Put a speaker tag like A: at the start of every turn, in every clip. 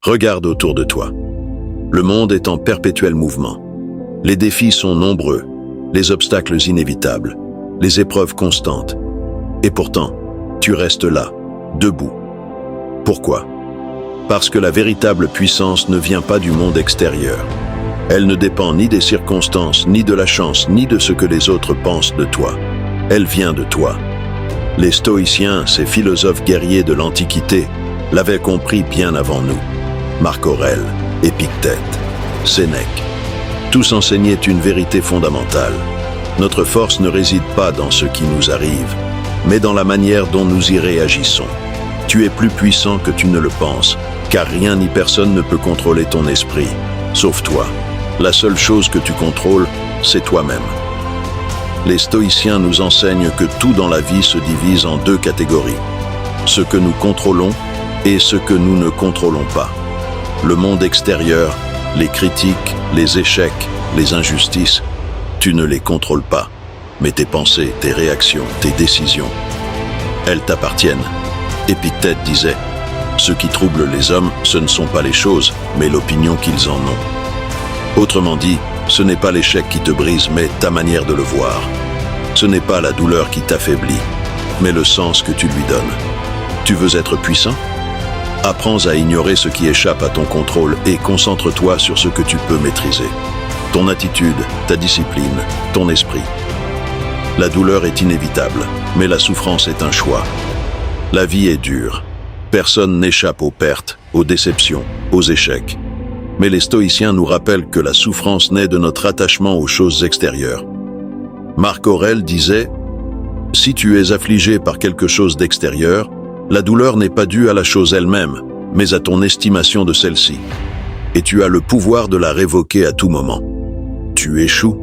A: Regarde autour de toi. Le monde est en perpétuel mouvement. Les défis sont nombreux, les obstacles inévitables, les épreuves constantes. Et pourtant, tu restes là, debout. Pourquoi? Parce que la véritable puissance ne vient pas du monde extérieur. Elle ne dépend ni des circonstances, ni de la chance, ni de ce que les autres pensent de toi. Elle vient de toi. Les stoïciens, ces philosophes guerriers de l'Antiquité, l'avaient compris bien avant nous. Marc Aurèle, Épictète, Sénèque. Tous enseignaient une vérité fondamentale. Notre force ne réside pas dans ce qui nous arrive, mais dans la manière dont nous y réagissons. Tu es plus puissant que tu ne le penses, car rien ni personne ne peut contrôler ton esprit, sauf toi. La seule chose que tu contrôles, c'est toi-même. Les stoïciens nous enseignent que tout dans la vie se divise en deux catégories. Ce que nous contrôlons et ce que nous ne contrôlons pas. Le monde extérieur, les critiques, les échecs, les injustices, tu ne les contrôles pas. Mais tes pensées, tes réactions, tes décisions, elles t'appartiennent. Épictète disait, « Ce qui trouble les hommes, ce ne sont pas les choses, mais l'opinion qu'ils en ont. » Autrement dit, ce n'est pas l'échec qui te brise, mais ta manière de le voir. Ce n'est pas la douleur qui t'affaiblit, mais le sens que tu lui donnes. Tu veux être puissant? Apprends à ignorer ce qui échappe à ton contrôle et concentre-toi sur ce que tu peux maîtriser. Ton attitude, ta discipline, ton esprit. La douleur est inévitable, mais la souffrance est un choix. La vie est dure. Personne n'échappe aux pertes, aux déceptions, aux échecs. Mais les stoïciens nous rappellent que la souffrance naît de notre attachement aux choses extérieures. Marc Aurèle disait « Si tu es affligé par quelque chose d'extérieur, la douleur n'est pas due à la chose elle-même, mais à ton estimation de celle-ci. Et tu as le pouvoir de la révoquer à tout moment. Tu échoues.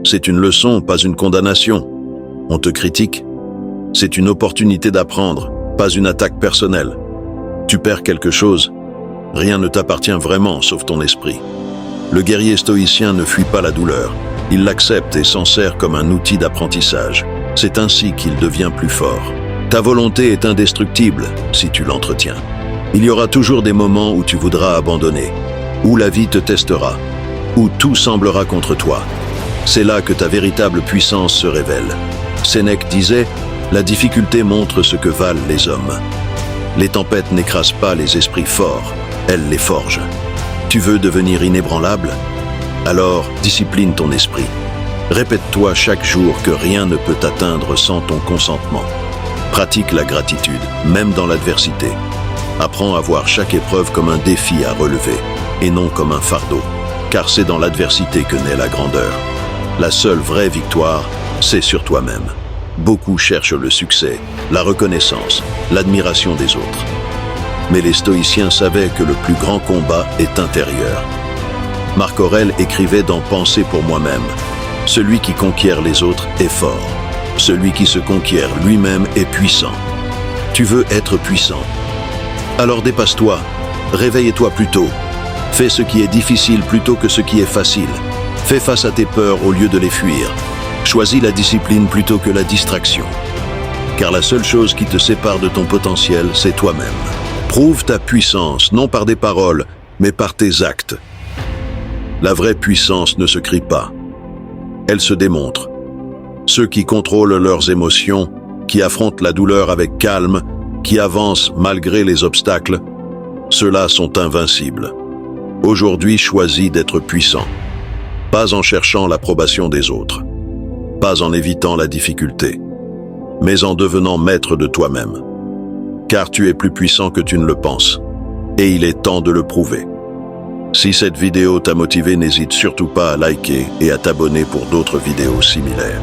A: C'est une leçon, pas une condamnation. On te critique. C'est une opportunité d'apprendre, pas une attaque personnelle. Tu perds quelque chose. Rien ne t'appartient vraiment, sauf ton esprit. Le guerrier stoïcien ne fuit pas la douleur. Il l'accepte et s'en sert comme un outil d'apprentissage. C'est ainsi qu'il devient plus fort. Ta volonté est indestructible si tu l'entretiens. Il y aura toujours des moments où tu voudras abandonner, où la vie te testera, où tout semblera contre toi. C'est là que ta véritable puissance se révèle. Sénèque disait « La difficulté montre ce que valent les hommes. Les tempêtes n'écrasent pas les esprits forts, elles les forgent. Tu veux devenir inébranlable? Alors, discipline ton esprit. Répète-toi chaque jour que rien ne peut t'atteindre sans ton consentement. Pratique la gratitude, même dans l'adversité. Apprends à voir chaque épreuve comme un défi à relever, et non comme un fardeau, car c'est dans l'adversité que naît la grandeur. La seule vraie victoire, c'est sur toi-même. Beaucoup cherchent le succès, la reconnaissance, l'admiration des autres. Mais les stoïciens savaient que le plus grand combat est intérieur. Marc Aurèle écrivait dans « Penser pour moi-même » « Celui qui conquiert les autres est fort. Celui qui se conquiert lui-même est puissant. » Tu veux être puissant? Alors dépasse-toi, réveille-toi plus tôt. Fais ce qui est difficile plutôt que ce qui est facile. Fais face à tes peurs au lieu de les fuir. Choisis la discipline plutôt que la distraction. Car la seule chose qui te sépare de ton potentiel, c'est toi-même. Prouve ta puissance, non par des paroles, mais par tes actes. La vraie puissance ne se crie pas. Elle se démontre. Ceux qui contrôlent leurs émotions, qui affrontent la douleur avec calme, qui avancent malgré les obstacles, ceux-là sont invincibles. Aujourd'hui, choisis d'être puissant. Pas en cherchant l'approbation des autres. Pas en évitant la difficulté. Mais en devenant maître de toi-même. Car tu es plus puissant que tu ne le penses. Et il est temps de le prouver. Si cette vidéo t'a motivé, n'hésite surtout pas à liker et à t'abonner pour d'autres vidéos similaires.